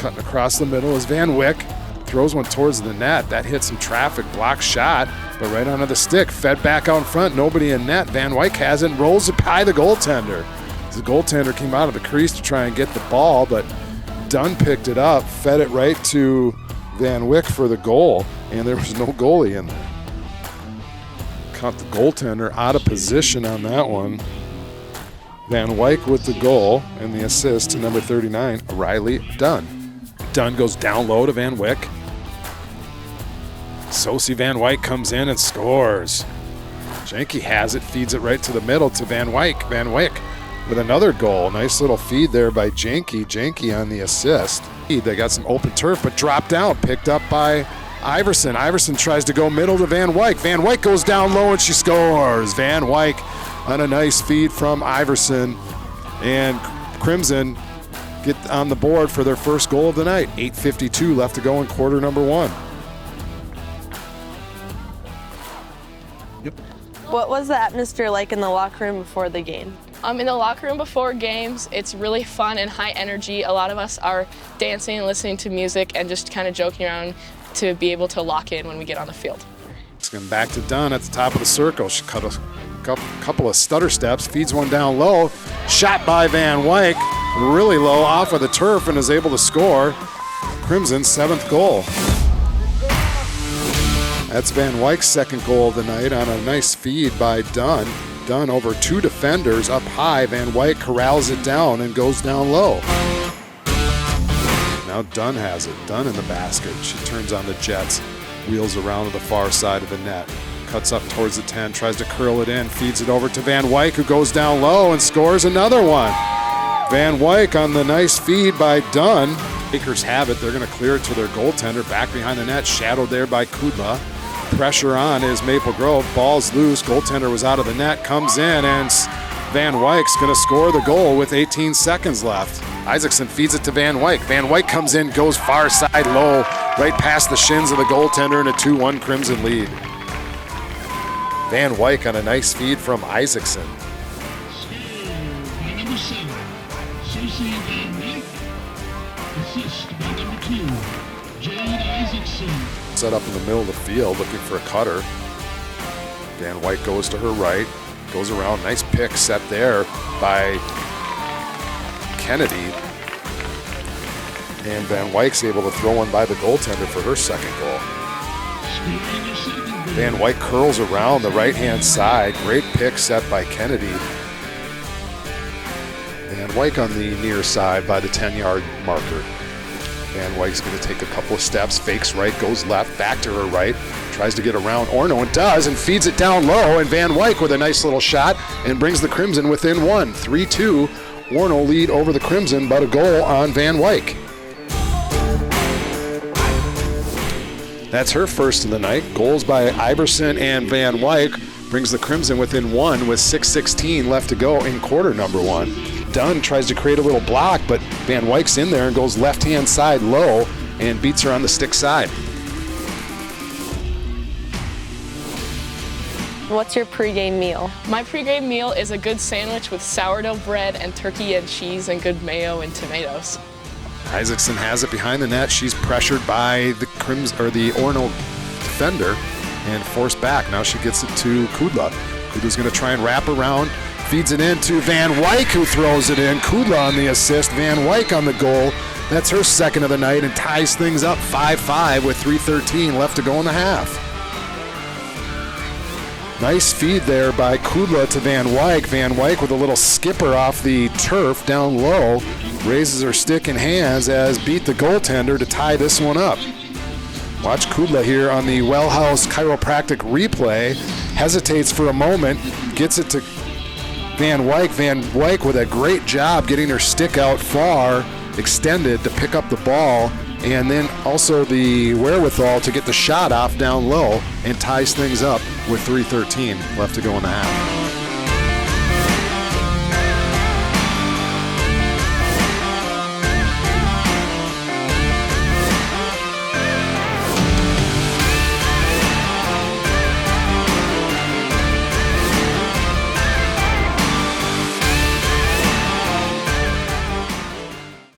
Cutting across the middle is Van Wyck. Throws one towards the net. That hit some traffic, block shot, but right onto the stick. Fed back out in front, nobody in net. Van Wyck has it and rolls it by the goaltender. The goaltender came out of the crease to try and get the ball, but Dunn picked it up, fed it right to Van Wyck for the goal, and there was no goalie in there. Caught the goaltender out of position on that one. Van Wyck with the goal and the assist to number 39, Riley Dunn. Dunn goes down low to Van Wyck. Sosi Van Wyck comes in and scores. Janke has it, feeds it right to the middle to Van Wyck. Van Wyck with another goal. Nice little feed there by Janke. Janke on the assist. They got some open turf, but dropped down, picked up by Iverson. Iverson tries to go middle to Van Wyck. Van Wyck goes down low and she scores. Van Wyck on a nice feed from Iverson. And Crimson get on the board for their first goal of the night. 8:52 left to go in quarter number one. What was the atmosphere like in the locker room before the game? In the locker room before games, it's really fun and high energy. A lot of us are dancing and listening to music and just kind of joking around to be able to lock in when we get on the field. It's going back to Dunn at the top of the circle. She cut a couple of stutter steps, feeds one down low. Shot by Van Wyck, really low off of the turf, and is able to score. Crimson's 7th goal. That's Van Wyck's 2nd goal of the night on a nice feed by Dunn. Dunn over 2 defenders up high. Van Wyck corrals it down and goes down low. Now Dunn has it. Dunn in the basket. She turns on the Jets, wheels around to the far side of the net. Cuts up towards the 10, tries to curl it in, feeds it over to Van Wyck, who goes down low and scores another one. Van Wyck on the nice feed by Dunn. Lakers have it. They're going to clear it to their goaltender. Back behind the net, shadowed there by Kudla. Pressure on is Maple Grove. Ball's loose. Goaltender was out of the net. Comes in, and Van Wyck's going to score the goal with 18 seconds left. Isaacson feeds it to Van Wyck. Van Wyck comes in, goes far side low, right past the shins of the goaltender, and a 2-1 Crimson lead. Van Wyck on a nice feed from Isaacson. By number 7, Sosi Van Wyck. Assist by number 2, Jade Isaacson. Set up in the middle of the field looking for a cutter. Van Wyck goes to her right, goes around, nice pick set there by Kennedy. And Van Wyck's able to throw one by the goaltender for her 2nd goal. Van Wyck curls around the right-hand side. Great pick set by Kennedy. Van Wyck on the near side by the 10-yard marker. Van Wyck's going to take a couple of steps, fakes right, goes left, back to her right, tries to get around Orno and does, and feeds it down low, and Van Wyck with a nice little shot and brings the Crimson within 1. 3-2, Orno lead over the Crimson, but a goal on Van Wyck. That's her first of the night. Goals by Iverson and Van Wyck brings the Crimson within 1 with 6:16 left to go in quarter number 1. Dunn tries to create a little block, but Van Wyck's in there and goes left-hand side low and beats her on the stick side. What's your pregame meal? My pregame meal is a good sandwich with sourdough bread and turkey and cheese and good mayo and tomatoes. Isaacson has it behind the net. She's pressured by the the Orno defender and forced back. Now she gets it to Kudla. Kudla's going to try and wrap around. Feeds it in to Van Wyck, who throws it in. Kudla on the assist. Van Wyck on the goal. That's her 2nd of the night and ties things up 5-5 with 3:13 left to go in the half. Nice feed there by Kudla to Van Wyck. Van Wyck with a little skipper off the turf down low. Raises her stick and hands as beat the goaltender to tie this one up. Watch Kudla here on the Wellhouse chiropractic replay. Hesitates for a moment. Gets it to Van Wyck. Van Wyck with a great job getting her stick out far, extended to pick up the ball, and then also the wherewithal to get the shot off down low and ties things up with 3:13 left to go in the half.